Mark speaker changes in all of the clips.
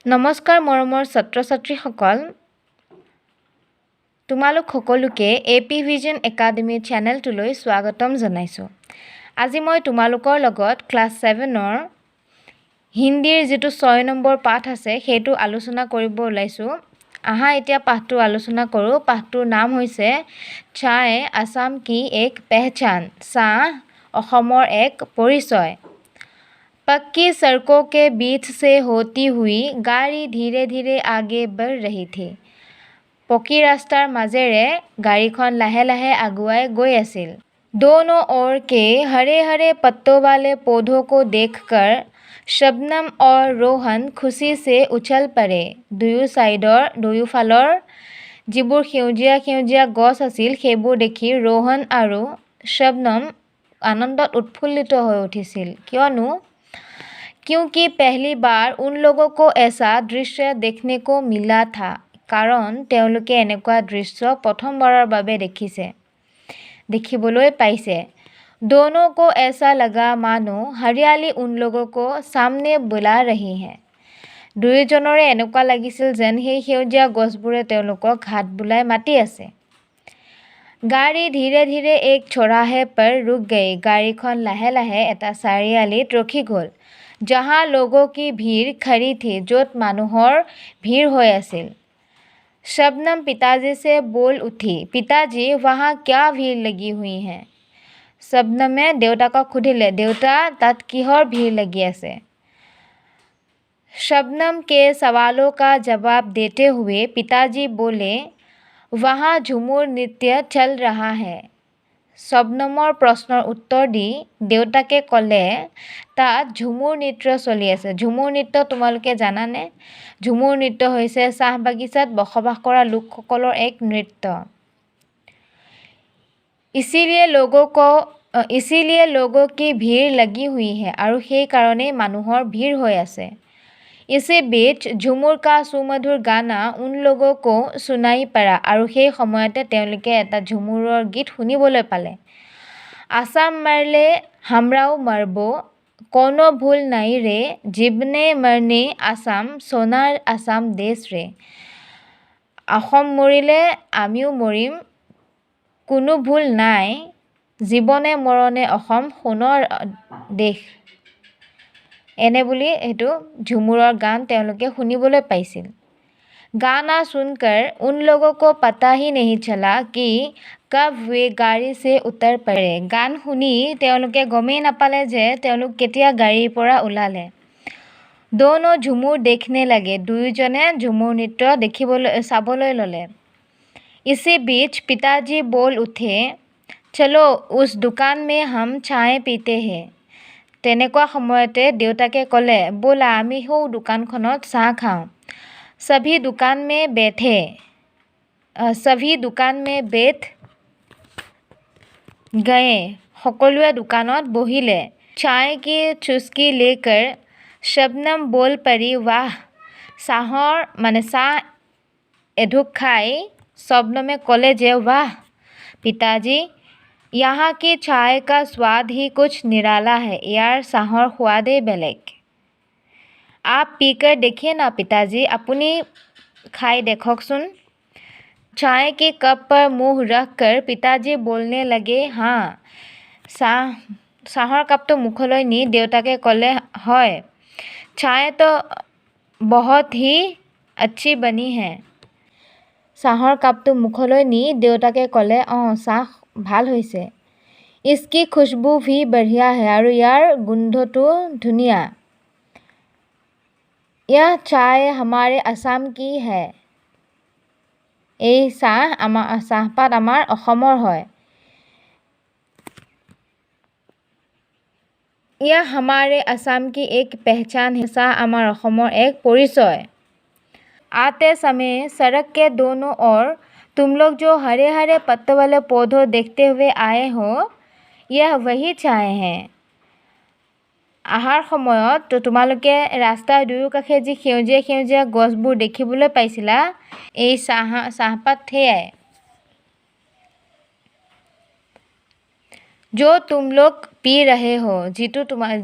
Speaker 1: নমস্কাৰ মৰমৰ ছাত্ৰ-ছাত্ৰীসকল, তোমালোক সকলোকে এপি ভিজন একাডেমি চেনেলটোলৈ স্বাগতম জনাইছোঁ। আজি মই তোমালোকৰ লগত ক্লাছ 7ৰ হিন্দীৰ যিটো 6 নম্বৰ পাঠ আছে সেইটো আলোচনা কৰিব ওলাইছোঁ। আহা এতিয়া পাঠটো আলোচনা কৰোঁ। পাঠটোৰ নাম হৈছে চায় আসাম কি এক পেহচান, চাহ অসমৰ এক পৰিচয়। पक्की सड़कों के बीच से होती हुई गाड़ी धीरे धीरे आगे बढ़ रही थी। पक्की रास्तार মাজেৰে गाड़ीখন लाहे लाहे आगुआई गई আছিল। दोनों ओर के हरे हरे पत्तों वाले पौधों को देखकर शबनम और रोहन खुशी से उछल पड़े। দুয়োফালৰ যিবোৰ সেউজীয়া সেউজীয়া গছ আছিল সেইবোৰ দেখি रोहन আৰু शबनम आनंदत उत्फुल्लित হৈ উঠিছিল। কিয়নো क्योंकि पहली बार उन लोगों को ऐसा दृश्य देखने को मिला था। कारण তেওঁলোকে এনেকুৱা দৃশ্য প্ৰথমবাৰৰ বাবে দেখিবলৈ পাইছে। दोनों को ऐसा लगा मानो हरियाली उन लोगों को सामने बुला रही है। দুয়োজনৰে এনেকুৱা লাগিছিল যেন সেই সেউজীয়া গছবোৰে তেওঁলোকক হাত বুলাই মাতি আছে। गाड़ी धीरे धीरे एक चौराहे पर रुक गई। गाड़ीখন লাহে লাহে এটা চাৰিআলিত ৰখি গ'ল। जहाँ लोगों की भीड़ खड़ी थी, जोत মানুহৰ भीड़ হৈ আছিল। शबनम पिताजी से बोल उठी, पिताजी वहाँ क्या भीड़ लगी हुई है? शबनमे देउताকক সুধিলে, देउता তাত কিহৰ भीड़ लगी আছে? शबनम के सवालों का जवाब देते हुए पिताजी बोले, वहाँ झूमर नृत्य चल रहा है। শবনমৰ প্ৰশ্নৰ উত্তৰ দি দেউতাকে ক'লে তাত ঝুমুৰ নৃত্য চলি আছে। ঝুমুৰ নৃত্য তোমালোকে জানানে? ঝুমুৰ নৃত্য হৈছে চাহ বাগিচাত বসবাস কৰা লোকসকলৰ এক নৃত্য। इसीलिए लोगों की भीड़ लगी हुई है, আৰু সেই কাৰণেই মানুহৰ ভিৰ হৈ আছে। इसी बीच झुमुर का सुमधुर गाना उन लोगों को सुनाई पड़ा, আৰু সেই সময়তে তেওঁলোকে এটা ঝুমুৰৰ গীত শুনিবলৈ পালে। आसाम मरले हमराও मरबो, कोनो भूल नहीं रे, जीवने मरने आसाम, सोनार आसाम देश रे। অসম মৰিলে আমিও মৰিম, কোনো ভুল নাই, জীৱনে মৰণে অসম সোণৰ দেশ। এনে বুলি এইটো ঝুমুৰৰ গান তেওঁলোকে শুনিবলৈ পাইছিল। गाना सुनकर उन लोगों को पता ही नहीं चला कि कब वे गाड़ी से उतर पड़े। গান শুনি তেওঁলোকে গমেই নাপালে যে তেওঁলোক কেতিয়া গাড়ীৰ পৰা ওলালে। दोनों झूमर देखने लगे। দুয়োজনে ঝুমুৰ নৃত্য চাবলৈ ল'লে। इसी बीच पिताजी बोल उठे, चलो उस दुकान में हम चाय पीते हैं। তেনেকুৱা সময়তে দেউতাকে ক'লে, ব'লা আমি সৌ দোকানখনত চাহ খাওঁ। सभी दुकान में बैठ गए। সকলোৱে দোকানত বহিলে। चाय की चुस्की लेकर शबनम बोल पड़ी, वाह। চাহ এঢোক খাই शबनमे ক'লে যে, वाह पिताजी, यहाँ की चाय का स्वाद ही कुछ निराला है। ইয়াৰ চাহৰ সোৱাদেই বেলেগ। आप पीकर देखिए ना पिताजी, আপুনি খাই देखकसुन। चाय के कप पर मुंह रखकर पिताजी बोलने लगे, हाँ। চাহৰ কাপটো মুখলৈ নি দেউতাকে ক'লে, হয়, चाय तो बहुत ही अच्छी बनी है। চাহৰ কাপটো মুখলৈ নি দেউতাকে ক'লে, চাহ ভাল হৈছে। इसकी खुशबू भी बढ़िया है, আৰু ইয়াৰ গোন্ধটো ধুনীয়া। यह चाय हमारे असम की है। এই চাহপাত আমাৰ অসমৰ হয়। यह हमारे असम की एक पहचान है। চাহ আমাৰ অসমৰ এক পৰিচয়। आते समय सड़क के दोनों ओर तुम लोग जो हरे हरे पत्तों वाले पौधों देखते हुए आए हो, यह वही चाय है। আহাৰ সময়ত তোমালোকে ৰাস্তাৰ দুয়োকাষে যি সেউজীয়া সেউজীয়া গছবোৰ দেখিবলৈ পাইছিলা, এই চাহপাত সেয়াই। जो तुम लोग पी रहे हो,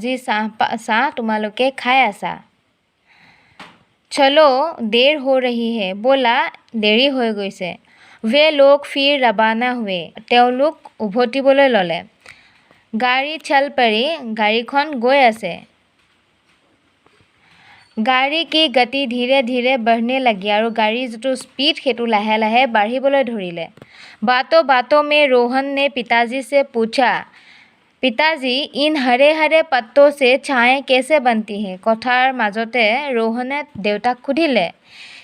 Speaker 1: যি চাহ তোমালোকে খাই আছা। चलो देर हो रही है बोला দেৰি হৈ গৈছে वे लोग फिर रवाना हुए তেওঁলোক উভতিবলৈ ল'লে গাড়ী চল পৰি গাড়ীখন গৈ আছে गाड़ी की गति धीरे धीरे बढ़ने लगी और गाड़ी जो स्पीड हेतु लाहे लाहे बढ़िबले धरिले बातों बातों में रोहन ने पिताजी से पूछा पिताजी इन हरे हरे पत्तों से चाय कैसे बनती है कथार माजते रोहने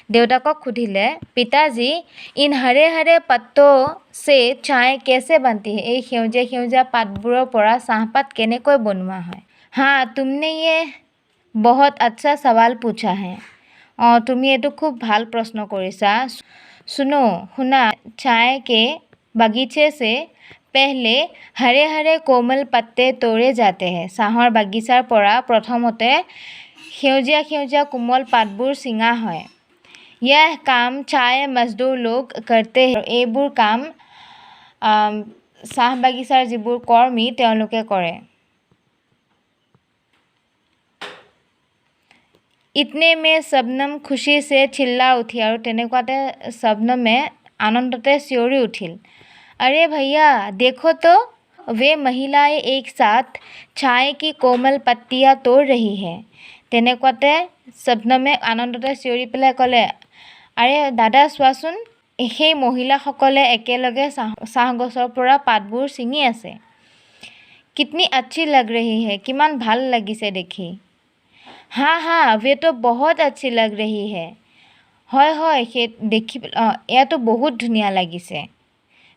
Speaker 1: देवताকক खुदिले पिताजी इन हरे हरे पत्तों से चाय कैसे बनती है এই সেউজীয়া সেউজীয়া পাতবোৰৰ পৰা চাহপাত কেনেকৈ বনোৱা হয় हाँ तुमने ये बहुत अच्छा सवाल पूछा है তুমি এইটো খুব ভাল প্ৰশ্ন কৰিছা सुनो सुना चाय के बगीचे से पहले हरे हरे कोमल पत्ते तोड़े जाते हैं চাহৰ বাগিচাৰ পৰা প্ৰথমতে সেউজীয়া সেউজীয়া কোমল পাতবোৰ ছিঙা হয় यह काम चाय मजदूर लोग करते हैं এইবোৰ কাম চাহ বাগিচাৰ যিবোৰ কৰ্মী তেওঁলোকে কৰে इतने में शबनम खुशी से चिल्ला उठी और तेनेकुवाते शबनमे आनंदते सियोरी उठिल अरे भैया देखो तो वे महिलाएं एक साथ चाय की कोमल पत्तियां तोड़ रही है तेनेकुवाते शबनमे आनंदते सियोरी पेলাই ক'লে अरे दादा চোৱাচোন সেই মহিলাসকলে একেলগে চাহ গছৰ পৰা পাতবোৰ ছিঙি আছে कितनी अच्छी लग रही है किमान ভাল লাগিছে দেখি हाँ हाँ वे तो बहुत अच्छी लग रही है হয় देखी यह तो बहुत धुनिया लगिसे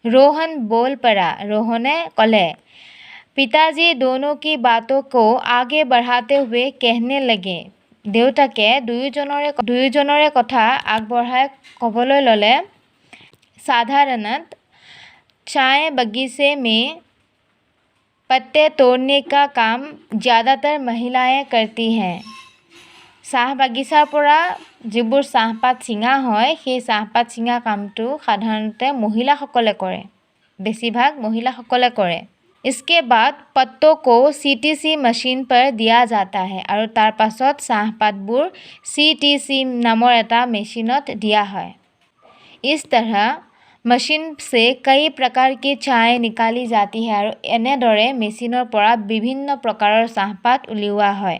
Speaker 1: रोहन बोल पड़ा रोहने कले पिताजी दोनों की बातों को आगे बढ़ाते हुए कहने लगे देउताके दुयोजनरे कथा आगबढ़ाय कबले लले साधारणत चाय बगीचे में पत्ते तोड़ने का काम ज़्यादातर महिलाएं करती हैं চাহ বাগিচাৰ পৰা যিবোৰ চাহপাত ছিঙা হয় সেই চাহপাত ছিঙা কামটো সাধাৰণতে মহিলাসকলে কৰে বেছিভাগ মহিলাসকলে কৰে इसके बाद पत्तों को सीटीसी मशीन पर दिया जाता है और तार पाছত চাহপাতবোৰ सीटीसी नाমৰ এটা মেচিনত দিয়া হয় इस तरह मशीन से कई प्रकार की चाय निकाली जाती है और এনেদৰে মেচিনৰ পৰা বিভিন্ন প্ৰকাৰৰ চাহপাত উলিওৱা হয়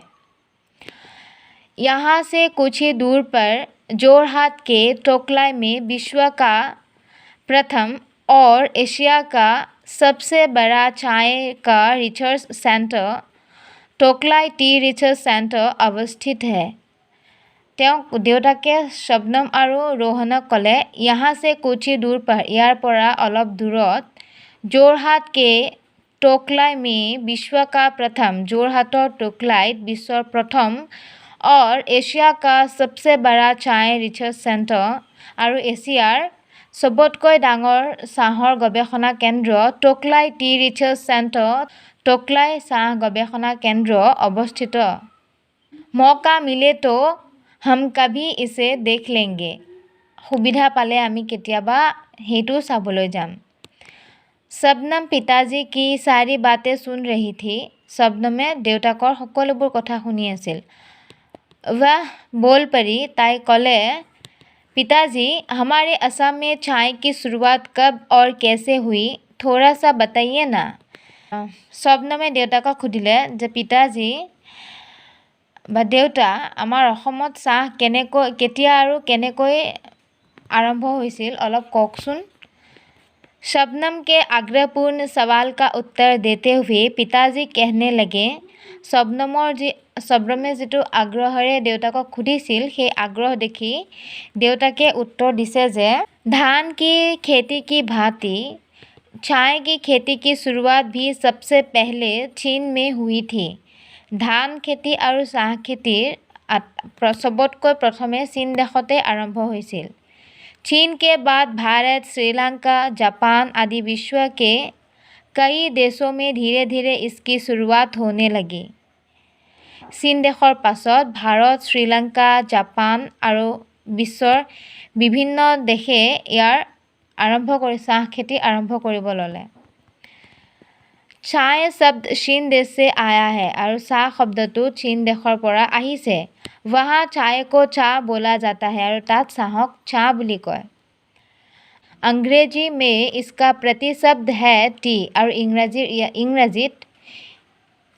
Speaker 1: यहाँ से कुछ ही दूर पर जोरहाट के टोकलाई में विश्व का प्रथम और एशिया का सबसे बड़ा चाय का research centre Tocklai tea research centre अवस्थित है देउताके शबनम और रोहनक कले यहाँ से कुछ ही दूर पर यार परा अलप दूरत जोरहाट के टोकलाई में विश्व का प्रथम जोरहाटर टोकलाइट विश्व प्रथम और एशिया का सबसे बड़ा चाय रिसर्च सेंटर और एशियार सबतকৈ ডাঙৰ চাহৰ গৱেষণা কেন্দ্ৰ Tocklai tea research centre Tocklai চাহ গৱেষণা কেন্দ্ৰ অৱস্থিত मौका मिले तो हम कभी इसे देख लेंगे সুবিধা পালে আমি কেতিয়াবা হেতু চাবলৈ যাম शबनम पिताजी की सारी बातें सुन रही थी शबनमे देउताকৰ সকলোবোৰ কথা শুনি আছিল वह बोल पड़ी ताई कले पिताजी हमारे असम में चाय की शुरुआत कब और कैसे हुई थोड़ा सा बताइए ना शबनमे देउताকক खुदिले जे पिताजी বা দেউতা আমাৰ অসমত চাহ কেতিয়া আৰু কেনেকৈ আৰম্ভ হৈছিল অলপ কওকচোন शबनम के आग्रहपूर्ण सवाल का उत्तर देते हुए पिताजी कहने लगे शबनमे जितु आग्रहरे देउताকক खुदिছিল সেই आग्रह देखी देउताके उत्तर दिसे जे धान की खेती की भांति चाय की खेती की शुरुआत भी सबसे पहले चीन में हुई थी धान खेती और চাহ খেতিৰ सबतকৈ प्रथमे चीन देशते आरम्भ হৈছিল चीन के बाद भारत श्रीलंका जापान आदि विश्व के कई देशों में धीरे धीरे इसकी शुरुआत होने लगी चीन देशर पाছত भारत श्रीलंका जापान और विश्वर विभिन्न देशे यार आरम्भ कर चाह खेती आरम्भ কৰিব ল'লে চায় শব্দ চীন দেশ से आया है আৰু চাহ শব্দটো চীন দেশৰ পৰা আহিছে। वहाँ चाय को चा बोला जाता है আৰু তাত চাহক चा বুলি কয়। अंग्रेजी में इसका प्रतिशब्द है टी আৰু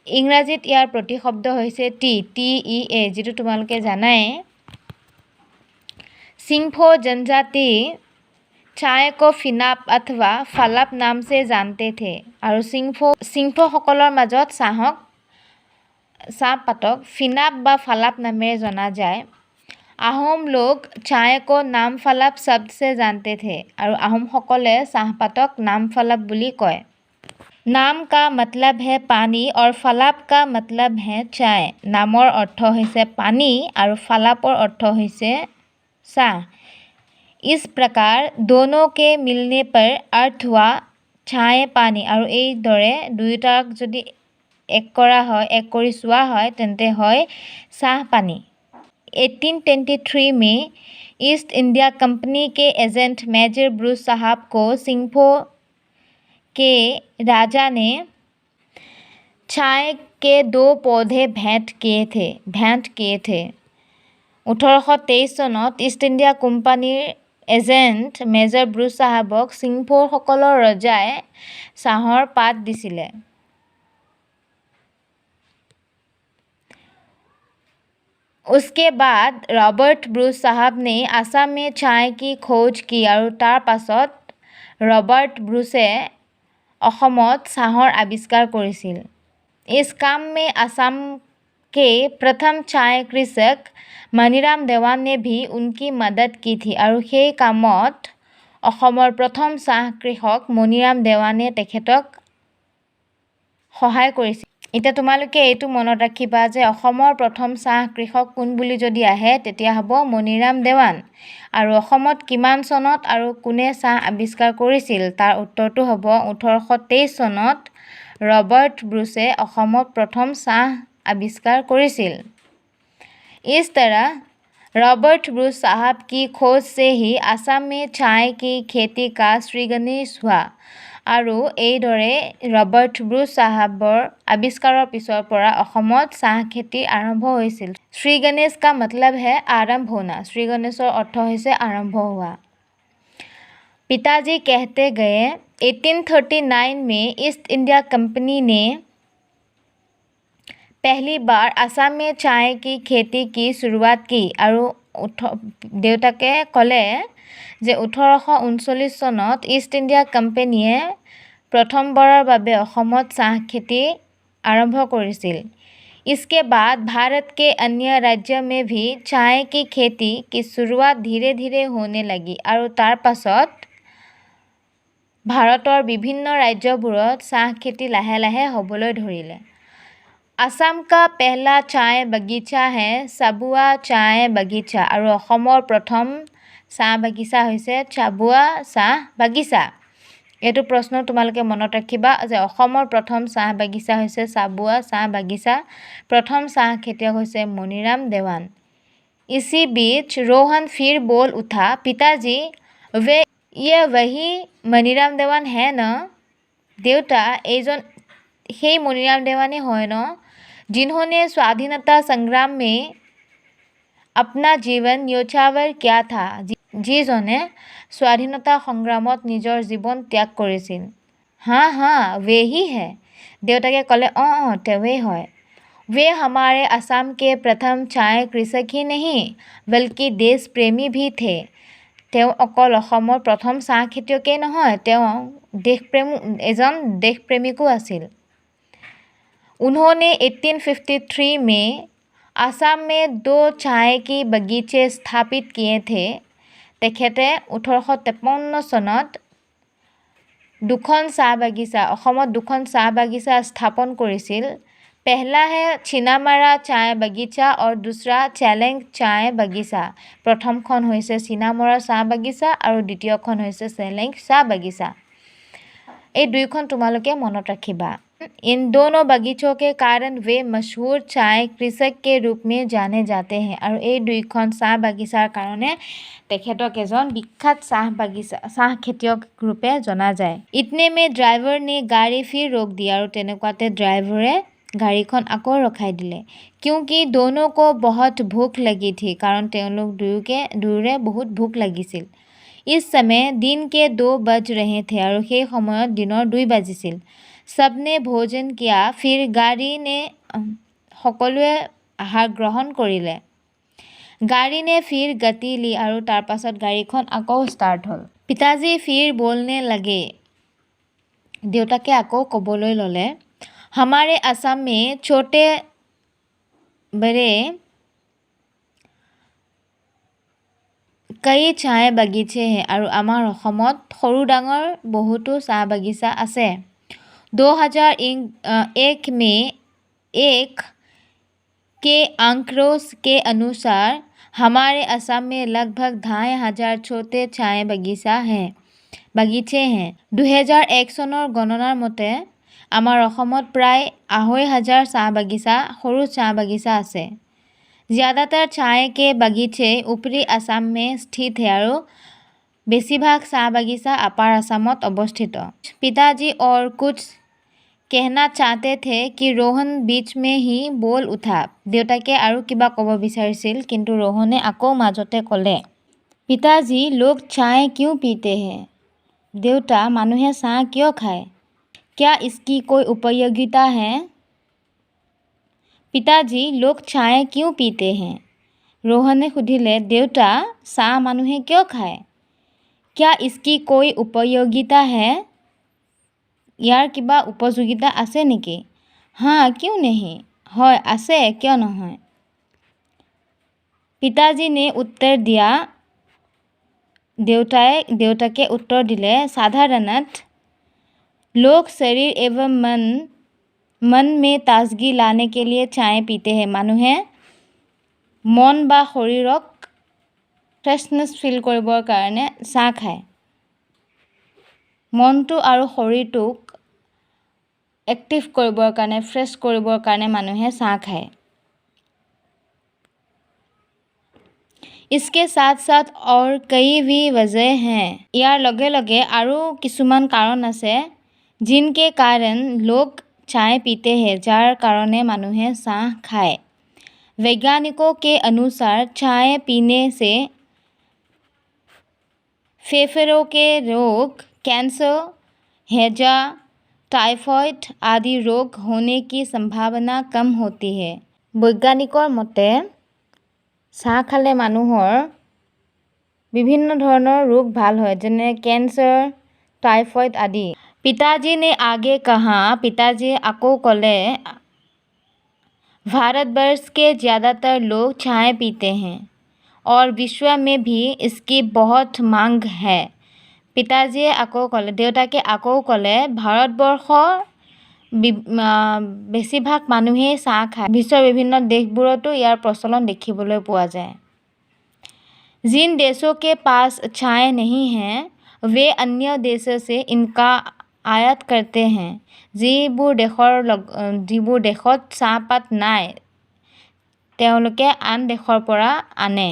Speaker 1: ইংৰাজীত ইয়াৰ প্ৰতিশব্দ হৈছে টি TEA যিটো তোমালোকে জানাই। सिंफो जनजाति चाय को फिनाप अथवा फालाप नाम से जानते थे আৰু সিংফসকলৰ মাজত চাহপাতক ফিনাপ বা ফালাপ নামেৰে জনা যায়। আহোম লোग चाय को नाम फालाप शब्द से जानते थे আৰু আহোমসকলে চাহপাতক নাম ফালাপ বুলি কয়। नाम का मतलब है पानी और फालाप का मतलब है चाय। नाমৰ অৰ্থ হৈছে পানী আৰু ফালাপৰ অৰ্থ হৈছে চাহ। इस प्रकार दोनों के मिलने पर अर्थ हुआ चाय पानी আৰু এইদৰে দুয়োটাক যদি এক কৰি চোৱা হয় তেন্তে হয় চাহ পানী। 1823 में ईस्ट इंडिया कंपनी के एजेंट मेजर ब्रूस साहब को सिंफो के राजा ने चाय के 2 पौधे भेंट किए थे। 1823 চনত ইষ্ট ইণ্ডিয়া কোম্পানীৰ এজেণ্ট মেজৰ ব্ৰুচ চাহাবক সিংফসকলৰ ৰজাই চাহৰ পাত দিছিলে। उसके बाद रॉबर्ट ब्रूस साहब ने आसाम में चाय की खोज की আৰু তাৰ পাছত ৰবাৰ্ট ব্ৰুছে অসমত চাহৰ আৱিষ্কাৰ কৰিছিল। इस काम में असम के प्रथम चाय कृषक मणिराम देवान ने भी उनकी मदद की थी আৰু সেই কামত অসমৰ প্ৰথম চাহ কৃষক মণিৰাম দেৱানে তেখেতক সহায় কৰিছিল। এতিয়া তোমালোকে এইটো মনত ৰাখিবা যে অসমৰ প্ৰথম চাহ কৃষক কোন বুলি যদি আহে তেতিয়া হ'ব মণিৰাম দেৱান। আৰু অসমত কিমান চনত আৰু কোনে চাহ আৱিষ্কাৰ কৰিছিল তাৰ উত্তৰটো হ'ব 1823 চনত रॉबर्ट ब्रूसे অসমত প্ৰথম চাহ আৱিষ্কাৰ কৰিছিল। इस तरह रॉबर्ट ब्रूस साहब की खोज से ही असम में चाय की खेती का श्रीगणेश हुआ আৰু এইদৰে ৰবাৰ্ট ব্ৰুচ চাহাবৰ আৱিষ্কাৰৰ পিছৰ পৰা অসমত চাহ খেতি আৰম্ভ হৈছিল। শ্ৰীগণেশ का मतलब है आरंभ होना। শ্ৰীগণেশৰ অৰ্থ হৈছে আৰম্ভ হোৱা। पिताजी कहते गए 1839 में ईस्ट इंडिया कंपनी ने पहली बार असम में चाय की खेती की शुरुआत की আৰু দেউতাকে ক'লে যে 1839 চনত ইষ্ট ইণ্ডিয়া কোম্পানীয়ে প্ৰথমবাৰৰ বাবে অসমত চাহ খেতি আৰম্ভ কৰিছিল। इसके बाद भारत के अन्य राज्यों में भी चाय की खेती की शुरुआत धीरे धीरे होने लगी আৰু তাৰ পাছত ভাৰতৰ বিভিন্ন ৰাজ্যবোৰত চাহ খেতি লাহে লাহে হ'বলৈ ধৰিলে। असम का पहला चाय बगीचा है চাবুৱা চাय বাগিচা আৰু অসমৰ প্ৰথম চাহ বাগিচা হৈছে চাবুৱা চাহ বাগিচা। এইটো প্ৰশ্ন তোমালোকে মনত ৰাখিবা যে অসমৰ প্ৰথম চাহ বাগিচা হৈছে চাবুৱা চাহ বাগিচা। প্ৰথম চাহ খেতিয়ক হৈছে মণিৰাম দেৱান। इसी बीच रोहन फिर बोल उठा पिताजी ये वही मणिराम देवान है न? देउता এইজন সেই মণিৰাম দেৱানে হয় ন जिन्होंने स्वाधीनता संग्राम में अपना जीवन न्योछावर किया था। যিজনে স্বাধীনতা সংগ্ৰামত নিজৰ জীৱন ত্যাগ কৰিছিল। हाँ हाँ वे ही है। দেউতাকে ক'লে তেৱেই হয়। वे हमारे असम के प्रथम चाय कृषक ही नहीं बल्कि देश प्रेमी भी थे। তেওঁ অকল অসমৰ প্ৰথম চাহ খেতিয়কেই নহয় তেওঁ এজন দেশপ্ৰেমিকো আছিল। उन्होंने 1853 में असम में 2 चाय की बगीचे स्थापित किए थे। তেখেতে 1853 চনত দুখন চাহ বাগিচা অসমত দুখন চাহ বাগিচা স্থাপন কৰিছিল। पहला है छिनामारा चाय बगीचा और दूसरा चेलेंग चाय बगीचा। প্ৰথমখন হৈছে চিনামৰা চাহ বাগিচা আৰু দ্বিতীয়খন হৈছে চেলেং চাহ বাগিচা। এই দুইখন তোমালোকে মনত ৰাখিবা। इन दोनों बगीचों के कारण वे मशहूर चाय कृषक के रूप में जाने जाते हैं আৰু এই দুইখন চাহ বাগিচাৰ কাৰণে তেখেতক এজন বিখ্যাত চাহ খেতিয়ক ৰূপে জনা যায়। इतने में ड्राइवर ने गाड़ी फिर रोक दिया আৰু তেনেকুৱাতে ড্ৰাইভাৰে গাড়ীখন আকৌ ৰখাই দিলে। क्योंकि दोनों को बहुत भूख लगी थी कारण তেওঁলোক দুয়োৰে বহুত ভোক লাগিছিল। इस समय दिन के 2 बज रहे थे আৰু সেই সময়ত দিনৰ 2 বাজিছিল। सबने भोजन किया फिर गाड़ी ने সকলোৱে আহাৰ গ্ৰহণ কৰিলে। गाड़ी ने फिर गति ली আৰু তাৰ পাছত গাড়ীখন আকৌ ষ্টাৰ্ট হ'ল। पिताजी फिर बोलने लगे देउताके আকৌ ক'বলৈ ল'লে हमारे असम में छोटे बड़े कई चाय बगीचे हैं আৰু আমাৰ অসমত সৰু ডাঙৰ বহুতো চাহ বাগিচা আছে। 2001 में एक के आंकड़ों के अनुसार हमारे असम में लगभग 2,500 छोटे चाय बगीचे हैं। 2001 চনৰ গণনাৰ মতে আমাৰ অসমত প্ৰায় 2,500 সৰু চাহ বাগিচা আছে। ज़्यादातर चाय के बगीचे ऊपरी असम में स्थित है और बेसिभाग चाह बगीचा अपर असमत अवस्थित। पिताजी और कुछ कहना चाहते थे कि रोहन बीच में ही बोल उठा। देउताके আৰু কিবা ক'ব বিচাৰিছিল কিন্তু रोहने আকৌ মাজতে ক'লে पिताजी लोग चाय क्यों पीते हैं? देउता মানুহে চাহ কিয় খায়? क्या इसकी कोई उपयोगिता है? पिताजी लोग चाय क्यों पीते हैं? रोहने सुधिले देउता चाह মানুহে কিয় খায়? क्या इसकी कोई उपयोगिता है? यार किबा उपयोगिता আছে নেকি? हाँ क्यों नहीं? হয় আছে क्यों নহয়? पिताजी ने उत्तर दिया देउताके उत्तर दिले साधारणत लोग शरीर एवं मन में ताजगी लाने के लिए चाय पीते हैं। মানুহে মন বা শৰীৰক ফ্ৰেছনেছ ফিল কৰিবৰ কাৰণে চাহ খায়। মনটো আৰু শৰীৰটোক एक्टिव কৰিবৰ কাৰণে ফ্ৰেছ কৰিবৰ কাৰণে মানুহে চাহ খায়। इसके साथ साथ और कई भी वजह हैं। ইয়াৰ লগে লগে আৰু কিছুমান কাৰণ আছে जिनके कारण लोग चाय पीते हैं যাৰ কাৰণে মানুহে চাহ খায়। वैज्ञानिकों के अनुसार चाय पीने से फेफड़ों के रोग, कैंसर, हैजा, टाइफॉइड आदि रोग होने की संभावना कम होती है। বৈজ্ঞানিকৰ মতে চাহ খালে মানুহৰ বিভিন্ন ধৰণৰ ৰোগ ভাল হয় যেনে कैंसर, टाइफॉइड आदि। पिताजी ने आगे कहा पिताजी আকৌ ক'লে भारतवर्ष के ज़्यादातर लोग चाय पीते हैं और विश्व में भी इसकी बहुत मांग है। पिताजीয়ে আকৌ ক'লে দেউতাকে আকৌ ক'লে ভাৰতবৰ্ষৰ বেছিভাগ মানুহেই চাহ খায়। বিশ্বৰ বিভিন্ন দেশবোৰতো ইয়াৰ প্ৰচলন দেখিবলৈ পোৱা যায়। जिन देशों के पास चाय नहीं है वे अन्य देशों से इनका आयात करते हैं। যিবোৰ দেশত চাহপাত নাই তেওঁলোকে আন দেশৰ পৰা আনে।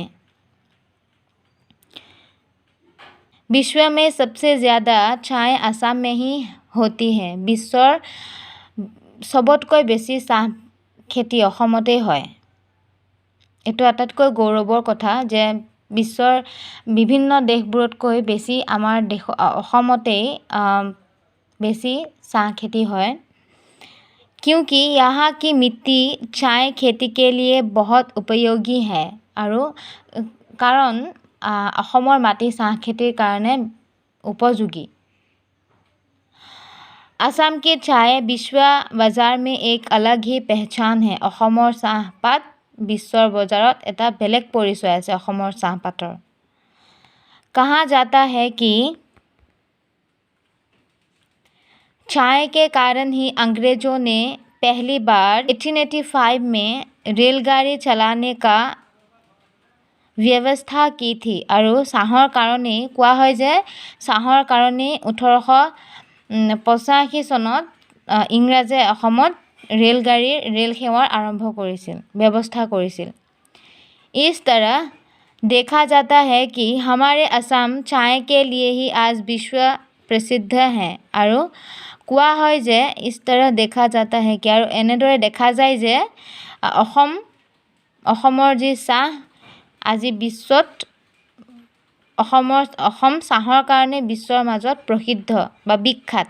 Speaker 1: विश्व में सबसे ज़्यादा चाय असम में ही होती है। বিশ্বৰ सबतকৈ বেছি চাহ খেতি অসমতেই হয়। এইটো আটাইতকৈ গৌৰৱৰ কথা যে বিশ্বৰ বিভিন্ন দেশবোৰতকৈ বেছি আমাৰ অসমতেই বেছি চাহ খেতি হয়। क्योंकि यहाँ की मिट्टी चाय खेती के लिए बहुत उपयोगी है আৰু কাৰণ অসমৰ মাটি চাহ খেতিৰ কাৰণে উপযোগী। असम की चाय विश्व बाजार में एक अलग ही पहचान है। অসমৰ চাহপাত বিশ্বৰ বজাৰত এটা বেলেগ পৰিচয় আছে অসমৰ চাহপাতৰ। कहा जाता है कि चाय के कारण ही अंग्रेजों ने पहली बार 1885 में रेलगाड़ी चलाने का ব্যৱস্থা की थी আৰু চাহৰ কাৰণেই কোৱা হয় যে চাহৰ কাৰণেই 1885 চনত ইংৰাজে অসমত ৰেল সেৱাৰ ব্যৱস্থা কৰিছিল। इस तरह देखा जाता है कि हमारे असम चाय के लिए ही आज विश्व प्रसिद्ध है আৰু কোৱা হয় যে इस तरह देखा जाता है कि আৰু এনেদৰে দেখা যায় যে অসমৰ যি চাহ আজি বিশ্বত অসম চাহৰ কাৰণে বিশ্বৰ মাজত প্ৰসিদ্ধ বা বিখ্যাত।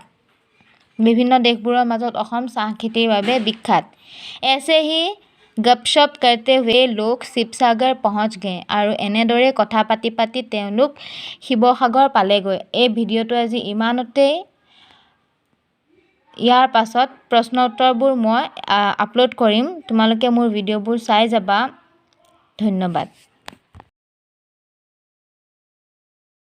Speaker 1: বিভিন্ন দেশবোৰৰ মাজত অসম চাহ খেতিৰ বাবে বিখ্যাত। ऐसे ही गपशप करते हुए लोग শিৱসাগৰ পहुঁচ गए আৰু এনেদৰে কথা পাতি তেওঁলোক শিৱসাগৰ পালেগৈ। এই ভিডিঅ'টো আজি ইমানতেই। ইয়াৰ পাছত প্ৰশ্ন উত্তৰবোৰ মই আপলোড কৰিম। তোমালোকে মোৰ ভিডিঅ'বোৰ চাই যাবা। ধন্যবাদ।